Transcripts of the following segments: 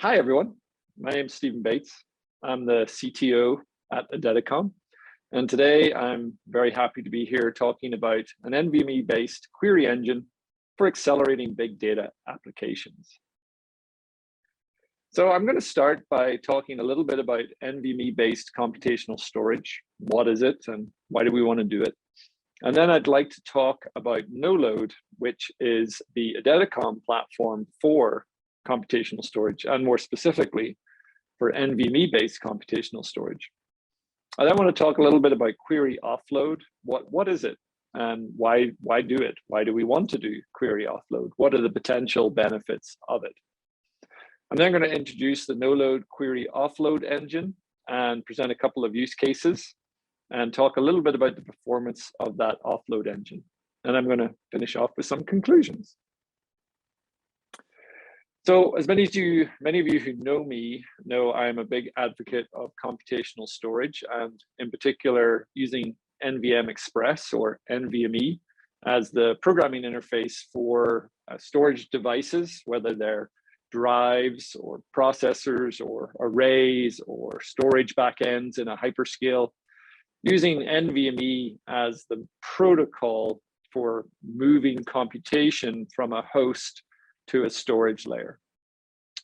Hi, everyone. My name is Stephen Bates. I'm the CTO at Eideticom. And today I'm very happy to be here talking about an NVMe-based query engine for accelerating big data applications. So I'm going to start by talking a little bit about NVMe-based computational storage. What is it and why do we want to do it? And then I'd like to talk about NoLoad, which is the Eideticom platform for computational storage, and more specifically for NVMe-based computational storage. I then want to talk a little bit about query offload. What is it and why do it? Why do we want to do query offload? What are the potential benefits of it? I'm then going to introduce the NoLoad query offload engine and present a couple of use cases and talk a little bit about the performance of that offload engine. And I'm going to finish off with some conclusions. So as many of you who know me know, I'm a big advocate of computational storage, and in particular using NVMe Express or NVMe as the programming interface for storage devices, whether they're drives or processors or arrays or storage backends in a hyperscale, using NVMe as the protocol for moving computation from a host to a storage layer.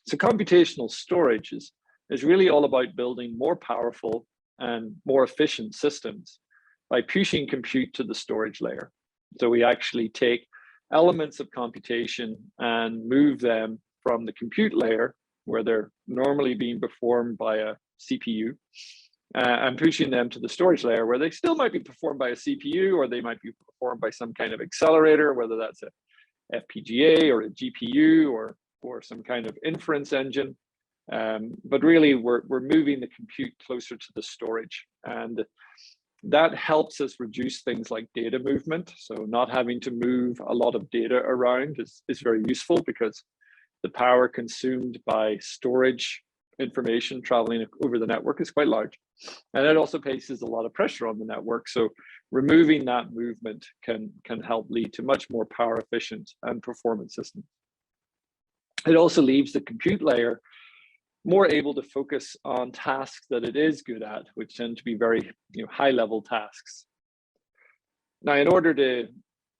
So computational storage is really all about building more powerful and more efficient systems by pushing compute to the storage layer. So we actually take elements of computation and move them from the compute layer, where they're normally being performed by a CPU, and pushing them to the storage layer, where they still might be performed by a CPU, or they might be performed by some kind of accelerator, whether that's a FPGA or a GPU or some kind of inference engine. But really, we're moving the compute closer to the storage. And that helps us reduce things like data movement. So not having to move a lot of data around is very useful, because the power consumed by storage information traveling over the network is quite large. And it also places a lot of pressure on the network. So removing that movement can help lead to much more power efficient and performant systems. It also leaves the compute layer more able to focus on tasks that it is good at, which tend to be very high level tasks. Now, in order to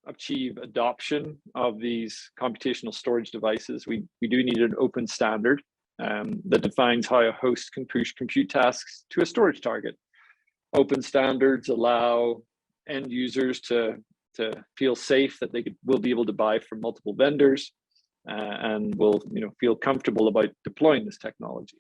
achieve adoption of these computational storage devices, we do need an open standard that defines how a host can push compute tasks to a storage target. Open standards allow end users to feel safe that they will be able to buy from multiple vendors and will feel comfortable about deploying this technology.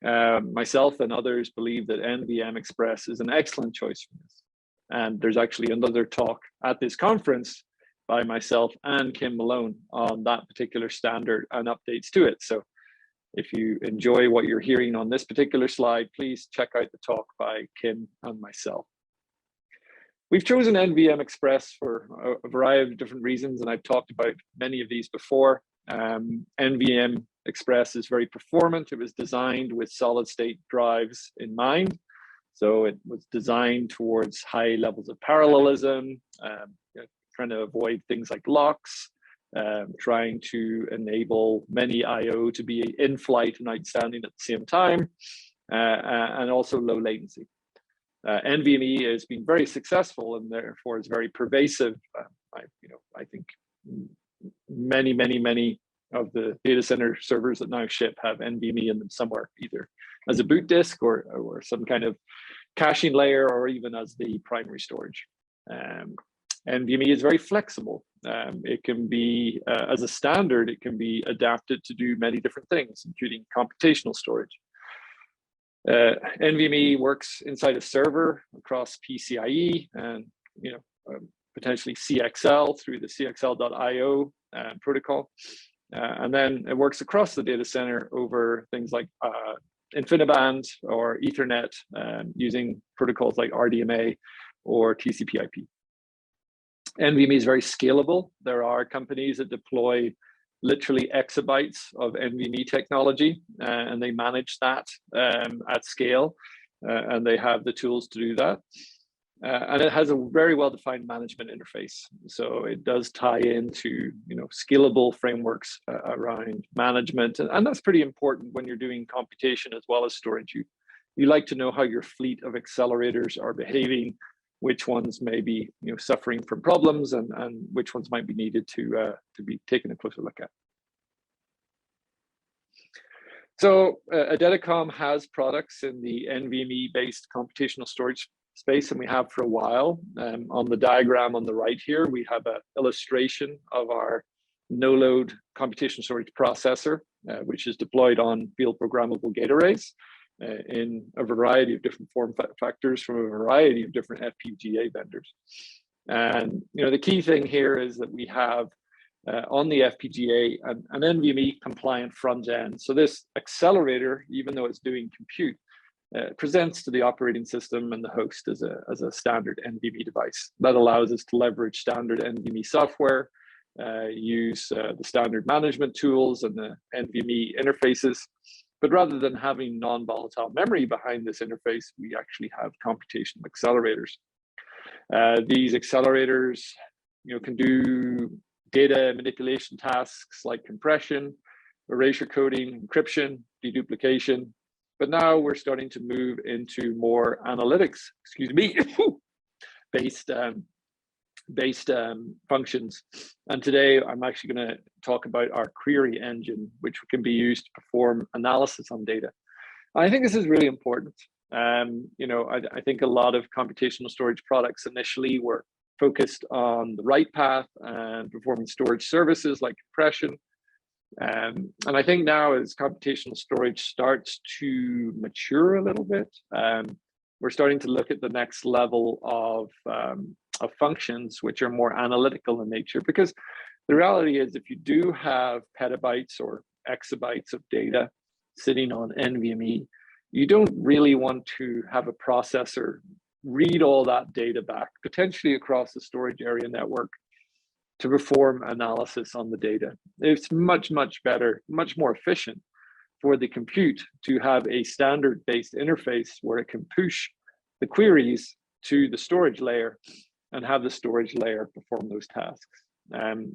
Myself and others believe that NVMe Express is an excellent choice for this. And there's actually another talk at this conference by myself and Kim Malone on that particular standard and updates to it. So if you enjoy what you're hearing on this particular slide, please check out the talk by Kim and myself. We've chosen NVMe Express for a variety of different reasons, and I've talked about many of these before. NVMe Express is very performant. It was designed with solid state drives in mind. So it was designed towards high levels of parallelism, trying to avoid things like locks, trying to enable many I/O to be in flight and outstanding at the same time, and also low latency. NVMe has been very successful and therefore is very pervasive. I think many of the data center servers that now ship have NVMe in them somewhere, either as a boot disk or some kind of caching layer, or even as the primary storage. NVMe is very flexible. It can be, as a standard, it can be adapted to do many different things, including computational storage. NVMe works inside a server across PCIe and potentially CXL through the CXL.io protocol. And then it works across the data center over things like InfiniBand or Ethernet, using protocols like RDMA or TCP/IP. NVMe is very scalable. There are companies that deploy literally exabytes of NVMe technology, and they manage that at scale, and they have the tools to do that. And it has a very well-defined management interface. So it does tie into, scalable frameworks around management. And that's pretty important when you're doing computation as well as storage. You like to know how your fleet of accelerators are behaving, which ones may be suffering from problems, and which ones might be needed to be taken a closer look at. So Eideticom has products in the NVMe-based computational storage space, and we have for a while. On the diagram on the right here, we have an illustration of our NoLoad Computational Storage processor, which is deployed on field programmable gate arrays in a variety of different form factors from a variety of different FPGA vendors. And the key thing here is that we have on the FPGA an NVMe compliant front end. So this accelerator, even though it's doing compute, presents to the operating system and the host as a standard NVMe device. That allows us to leverage standard NVMe software, use the standard management tools and the NVMe interfaces. But rather than having non-volatile memory behind this interface, we actually have computational accelerators. These accelerators can do data manipulation tasks like compression, erasure coding, encryption, deduplication. But now we're starting to move into more analytics, based functions. And today I'm actually going to talk about our query engine, which can be used to perform analysis on data. I think this is really important. I think a lot of computational storage products initially were focused on the write path and performing storage services like compression. And I think now as computational storage starts to mature a little bit, we're starting to look at the next level of functions which are more analytical in nature, because the reality is if you do have petabytes or exabytes of data sitting on NVMe, you don't really want to have a processor read all that data back, potentially across the storage area network, to perform analysis on the data. It's much, much better, much more efficient for the compute to have a standard-based interface where it can push the queries to the storage layer and have the storage layer perform those tasks.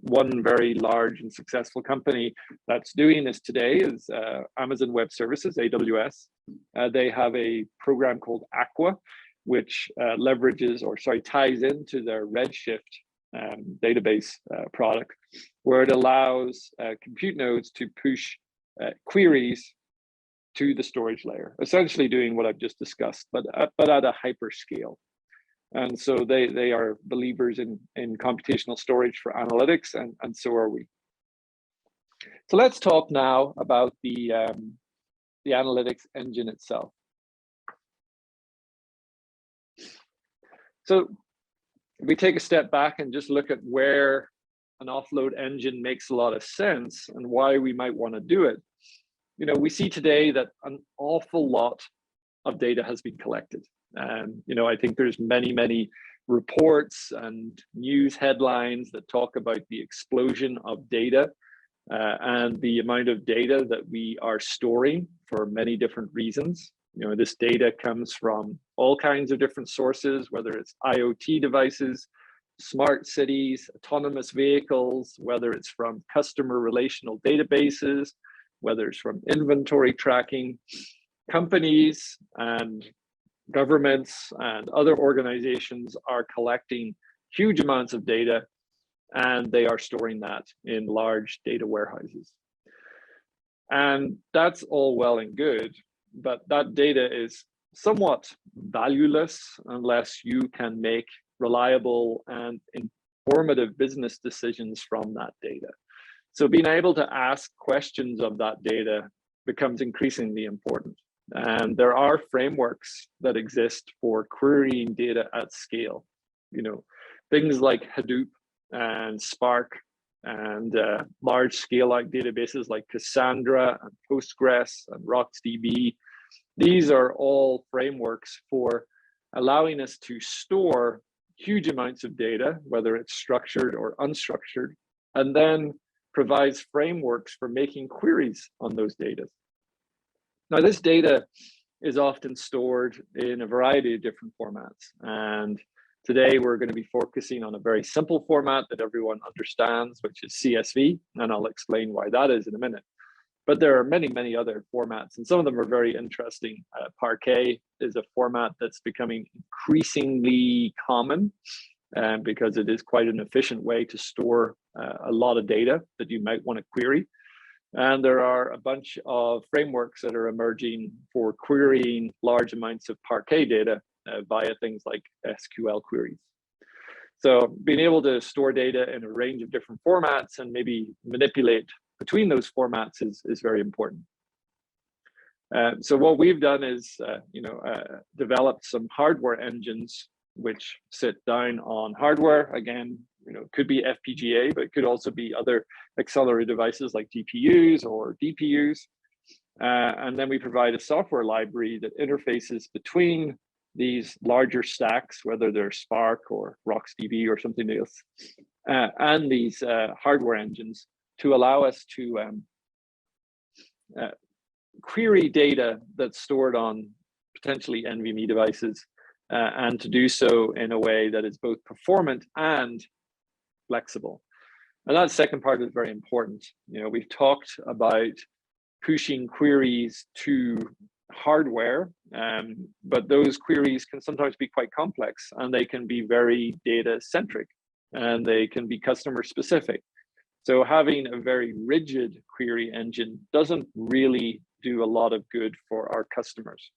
One very large and successful company that's doing this today is Amazon Web Services, AWS. They have a program called Aqua, which ties into their Redshift database product, where it allows compute nodes to push queries to the storage layer, essentially doing what I've just discussed, but at a hyperscale. And so they are believers in computational storage for analytics, and so are we. So let's talk now about the analytics engine itself. So if we take a step back and just look at where an offload engine makes a lot of sense and why we might want to do it, we see today that an awful lot of data has been collected. I think there's many reports and news headlines that talk about the explosion of data and the amount of data that we are storing for many different reasons. This data comes from all kinds of different sources, whether it's IoT devices, smart cities, autonomous vehicles, whether it's from customer relational databases, whether it's from inventory tracking. Companies and governments and other organizations are collecting huge amounts of data, and they are storing that in large data warehouses. And that's all well and good, but that data is somewhat valueless unless you can make reliable and informative business decisions from that data. So being able to ask questions of that data becomes increasingly important. And there are frameworks that exist for querying data at scale. Things like Hadoop and Spark and large scale-like databases like Cassandra and Postgres and RocksDB. These are all frameworks for allowing us to store huge amounts of data, whether it's structured or unstructured, and then provides frameworks for making queries on those data. Now, this data is often stored in a variety of different formats, and Today, we're going to be focusing on a very simple format that everyone understands, which is CSV, and I'll explain why that is in a minute. But there are many, many other formats, and some of them are very interesting. Parquet is a format that's becoming increasingly common because it is quite an efficient way to store a lot of data that you might want to query. And there are a bunch of frameworks that are emerging for querying large amounts of Parquet data via things like SQL queries. So being able to store data in a range of different formats and maybe manipulate between those formats is very important. So what we've done is developed some hardware engines which sit down on hardware. Again, could be FPGA, but it could also be other accelerated devices like GPUs or DPUs. And then we provide a software library that interfaces between these larger stacks, whether they're Spark or RocksDB or something else, and these hardware engines to allow us to query data that's stored on potentially NVMe devices and to do so in a way that is both performant and flexible. And that second part is very important. We've talked about pushing queries to hardware, but those queries can sometimes be quite complex and they can be very data centric and they can be customer specific. So having a very rigid query engine doesn't really do a lot of good for our customers.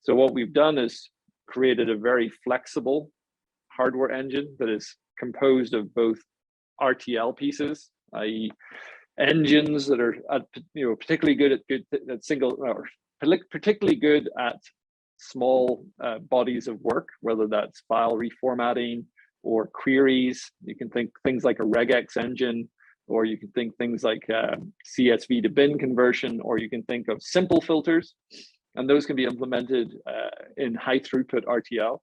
So what we've done is created a very flexible hardware engine that is composed of both RTL pieces, i.e. engines that are particularly good at single, or particularly good at small bodies of work, whether that's file reformatting or queries. You can think things like a regex engine, or you can think things like CSV to bin conversion, or you can think of simple filters, and those can be implemented in high throughput RTL.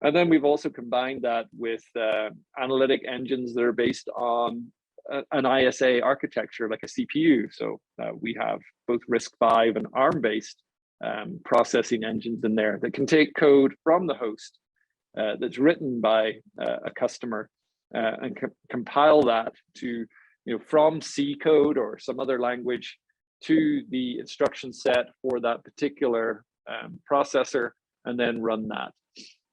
And then we've also combined that with analytic engines that are based on an ISA architecture like a CPU. So we have both RISC-V and ARM-based processing engines in there that can take code from the host that's written by a customer and compile that to, from C code or some other language to the instruction set for that particular processor, and then run that.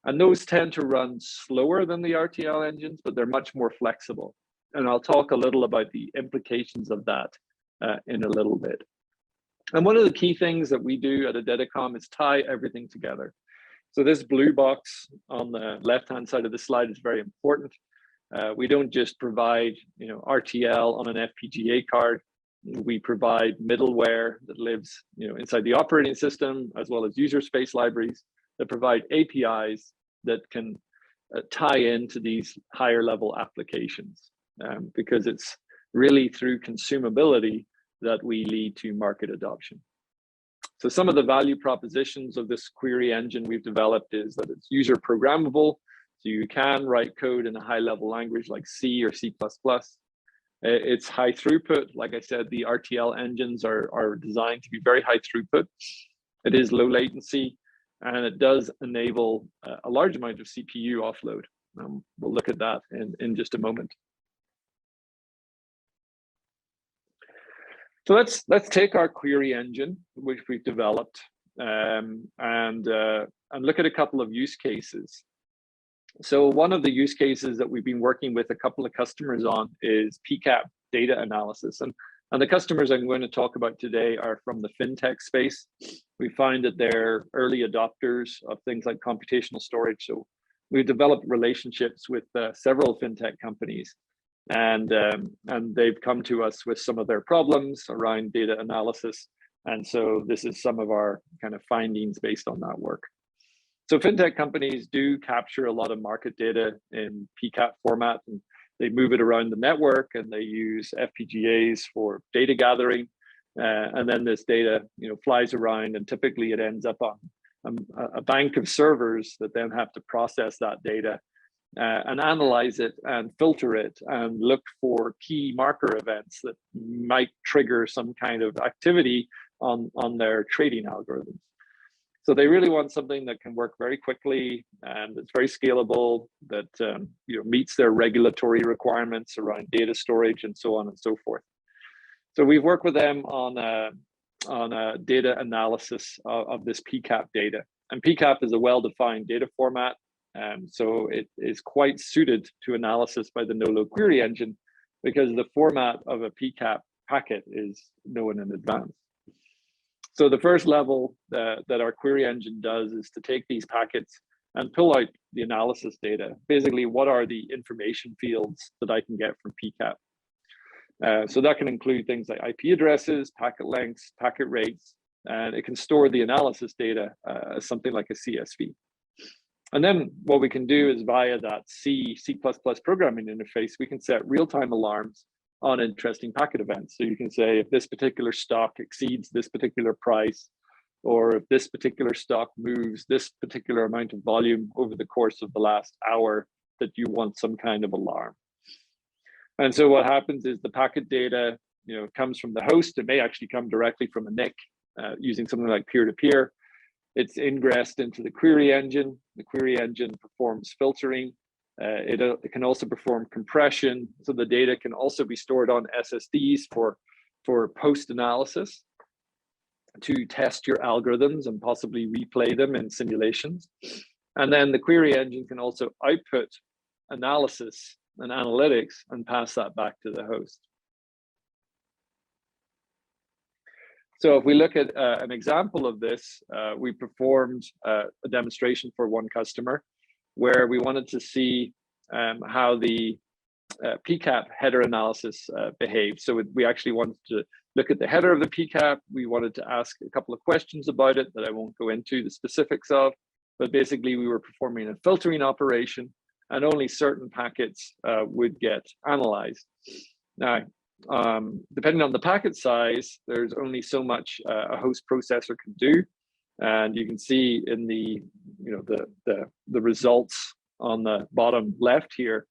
And those tend to run slower than the RTL engines, but they're much more flexible. And I'll talk a little about the implications of that in a little bit. And one of the key things that we do at Eideticom is tie everything together. So this blue box on the left-hand side of the slide is very important. We don't just provide RTL on an FPGA card. We provide middleware that lives inside the operating system, as well as user space libraries that provide APIs that can tie into these higher level applications, because it's really through consumability that we lead to market adoption. So some of the value propositions of this query engine we've developed is that it's user programmable. So you can write code in a high level language like C or C++. It's high throughput. Like I said, the RTL engines are designed to be very high throughput. It is low latency, and it does enable a large amount of CPU offload. We'll look at that in just a moment. So let's take our query engine, which we've developed, and look at a couple of use cases. So one of the use cases that we've been working with a couple of customers on is PCAP data analysis. And the customers I'm going to talk about today are from the Fintech space. We find that they're early adopters of things like computational storage. So we've developed relationships with several Fintech companies, and they've come to us with some of their problems around data analysis. And so this is some of our kind of findings based on that work. So Fintech companies do capture a lot of market data in PCAP format, and they move it around the network, and they use FPGAs for data gathering. And then this data, flies around, and typically it ends up on a bank of servers that then have to process that data and analyze it and filter it and look for key marker events that might trigger some kind of activity on their trading algorithms. So they really want something that can work very quickly and it's very scalable, that meets their regulatory requirements around data storage and so on and so forth. So we've worked with them on a data analysis of this PCAP data. And PCAP is a well-defined data format, so it is quite suited to analysis by the NoLoad Query Engine because the format of a PCAP packet is known in advance. So the first level that our query engine does is to take these packets and pull out the analysis data. Basically, what are the information fields that I can get from PCAP? So that can include things like IP addresses, packet lengths, packet rates, and it can store the analysis data as something like a CSV. And then what we can do is via that C++ programming interface, we can set real-time alarms on interesting packet events. So you can say if this particular stock exceeds this particular price, or if this particular stock moves this particular amount of volume over the course of the last hour, that you want some kind of alarm. And so what happens is the packet data comes from the host. It may actually come directly from a NIC using something like peer-to-peer. It's ingressed into the query engine. The query engine performs filtering. It can also perform compression, so the data can also be stored on SSDs for post-analysis to test your algorithms and possibly replay them in simulations. And then the query engine can also output analysis and analytics and pass that back to the host. So if we look at an example of this, we performed a demonstration for one customer where we wanted to see how the PCAP header analysis behaved. So we actually wanted to look at the header of the PCAP. We wanted to ask a couple of questions about it that I won't go into the specifics of, but basically we were performing a filtering operation and only certain packets would get analyzed. Now, depending on the packet size, there's only so much a host processor can do. And you can see in the results on the bottom left here,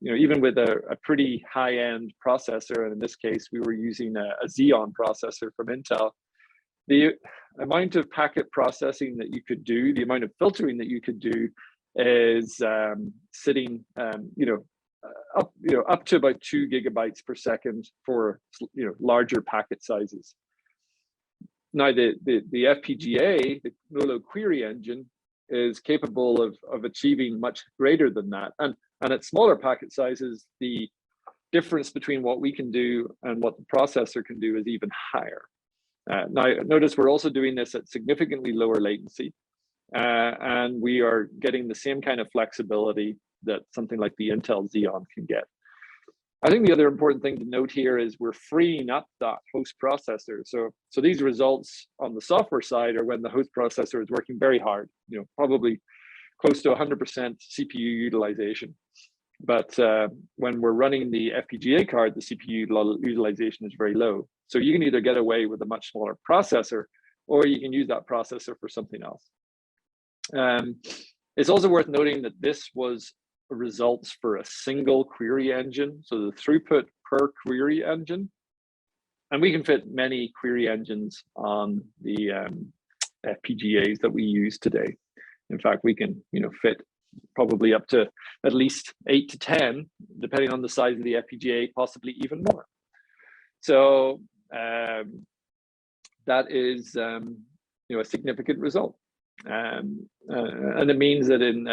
even with a pretty high-end processor, and in this case, we were using a Xeon processor from Intel, the amount of packet processing that you could do, the amount of filtering that you could do is sitting, up to about 2 gigabytes per second for larger packet sizes. Now, the FPGA, the NoLoad Query Engine, is capable of achieving much greater than that. And at smaller packet sizes, the difference between what we can do and what the processor can do is even higher. Now, notice we're also doing this at significantly lower latency. And we are getting the same kind of flexibility that something like the Intel Xeon can get. I think the other important thing to note here is we're freeing up that host processor. So these results on the software side are when the host processor is working very hard, probably close to 100% CPU utilization. But when we're running the FPGA card, the CPU utilization is very low. So you can either get away with a much smaller processor, or you can use that processor for something else. It's also worth noting that this was results for a single query engine, so the throughput per query engine, and we can fit many query engines on the FPGAs that we use today. In fact, we can fit probably up to at least 8 to 10, depending on the size of the FPGA, possibly even more. So that is a significant result, and it means that in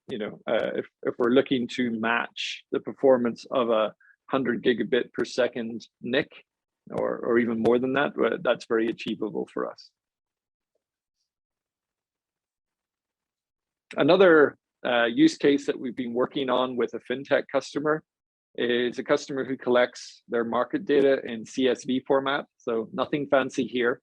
if we're looking to match the performance of a 100 gigabit per second NIC, or even more than that, that's very achievable for us. Another use case that we've been working on with a Fintech customer is a customer who collects their market data in CSV format, so nothing fancy here.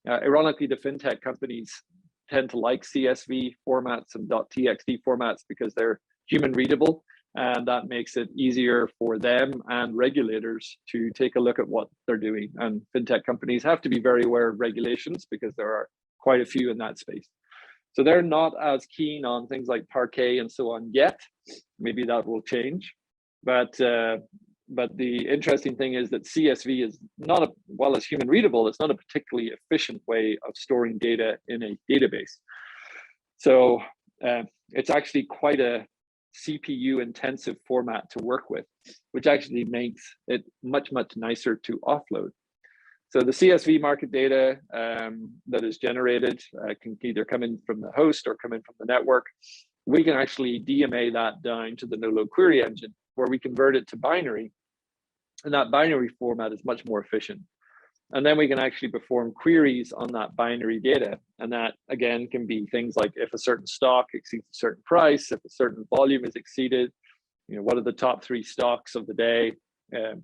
Ironically, the Fintech companies tend to like CSV formats and .txt formats because they're human readable, and that makes it easier for them and regulators to take a look at what they're doing. And Fintech companies have to be very aware of regulations because there are quite a few in that space. So they're not as keen on things like Parquet and so on yet. Maybe that will change. But but the interesting thing is that CSV is not, while it's human readable, it's not a particularly efficient way of storing data in a database. So it's actually quite a CPU intensive format to work with, which actually makes it much, much nicer to offload. So the CSV market data that is generated can either come in from the host or come in from the network. We can actually DMA that down to the NoLoad Query Engine, where we convert it to binary, and that binary format is much more efficient. And then we can actually perform queries on that binary data. And that, again, can be things like if a certain stock exceeds a certain price, if a certain volume is exceeded, what are the top 3 stocks of the day?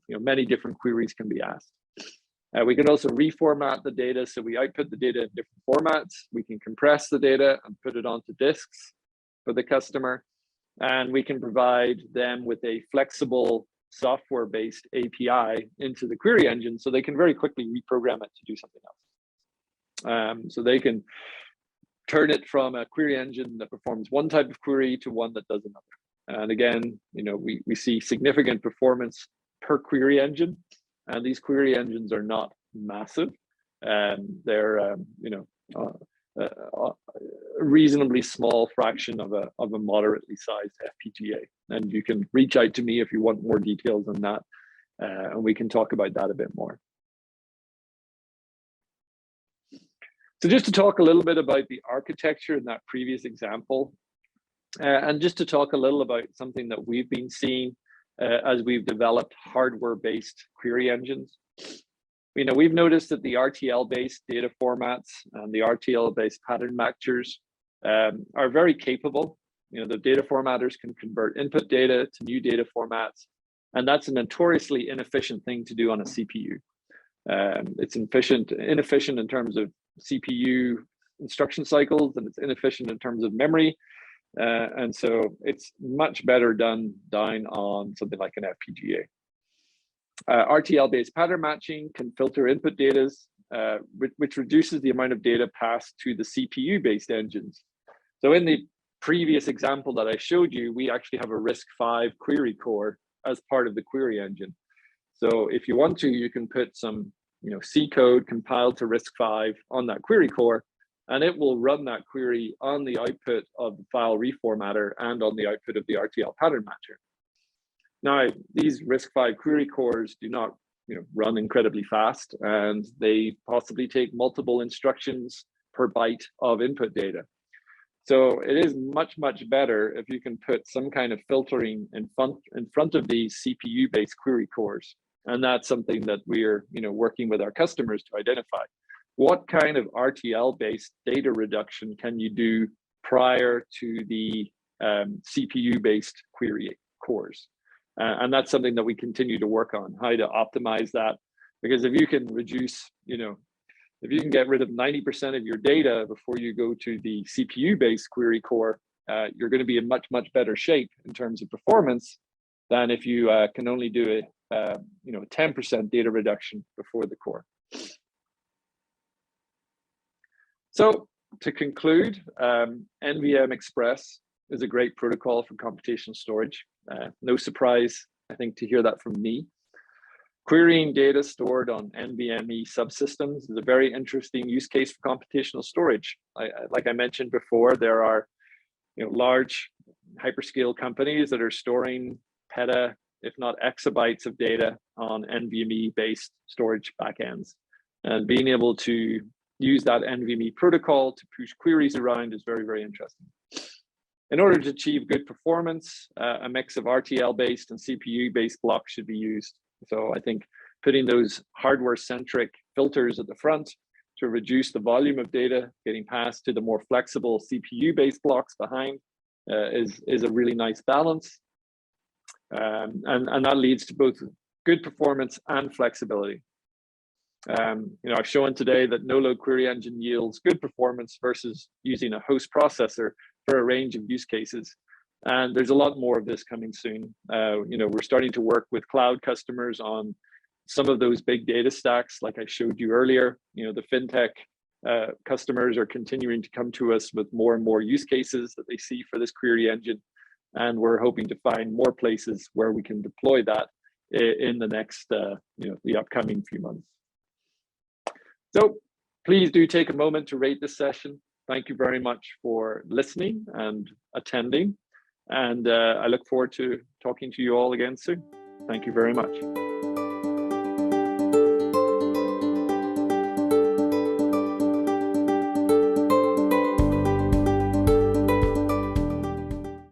Many different queries can be asked. We can also reformat the data. So we output the data in different formats. We can compress the data and put it onto disks for the customer. And we can provide them with a flexible software-based API into the query engine so they can very quickly reprogram it to do something else. So they can turn it from a query engine that performs one type of query to one that does another. And again, we see significant performance per query engine, and these query engines are not massive. They're a reasonably small fraction of a moderately sized FPGA. And you can reach out to me if you want more details on that, and we can talk about that a bit more. So just to talk a little bit about the architecture in that previous example, and just to talk a little about something that we've been seeing as we've developed hardware-based query engines. We've noticed that the RTL-based data formats and the RTL-based pattern matchers are very capable. The data formatters can convert input data to new data formats, and that's a notoriously inefficient thing to do on a CPU. It's inefficient in terms of CPU instruction cycles, and it's inefficient in terms of memory. And so it's much better done down on something like an FPGA. RTL-based pattern matching can filter input data, which reduces the amount of data passed to the CPU-based engines. So in the previous example that I showed you, we actually have a RISC-V query core as part of the query engine. So if you want to, you can put some C code compiled to RISC-V on that query core, and it will run that query on the output of the file reformatter and on the output of the RTL pattern matcher. Now, these RISC-V query cores do not run incredibly fast, and they possibly take multiple instructions per byte of input data. So it is much, much better if you can put some kind of filtering in front of these CPU-based query cores. And that's something that we're working with our customers to identify. What kind of RTL-based data reduction can you do prior to the CPU-based query cores? And that's something that we continue to work on, how to optimize that. Because if you can reduce, if you can get rid of 90% of your data before you go to the CPU-based query core, you're going to be in much, much better shape in terms of performance than if you can only do a 10% data reduction before the core. So to conclude, NVM Express is a great protocol for computational storage. No surprise, I think, to hear that from me. Querying data stored on NVMe subsystems is a very interesting use case for computational storage. Like I mentioned before, there are large hyperscale companies that are storing peta, if not exabytes of data on NVMe-based storage backends. And being able to use that NVMe protocol to push queries around is very, very interesting. In order to achieve good performance, a mix of RTL-based and CPU-based blocks should be used. So I think putting those hardware-centric filters at the front to reduce the volume of data getting passed to the more flexible CPU-based blocks behind is a really nice balance. And that leads to both good performance and flexibility. I've shown today that NoLoad Query Engine yields good performance versus using a host processor for a range of use cases. And there's a lot more of this coming soon. We're starting to work with cloud customers on some of those big data stacks, like I showed you earlier. The Fintech customers are continuing to come to us with more and more use cases that they see for this query engine. And we're hoping to find more places where we can deploy that in the next, the upcoming few months. So please do take a moment to rate this session. Thank you very much for listening and attending. And I look forward to talking to you all again soon. Thank you very much.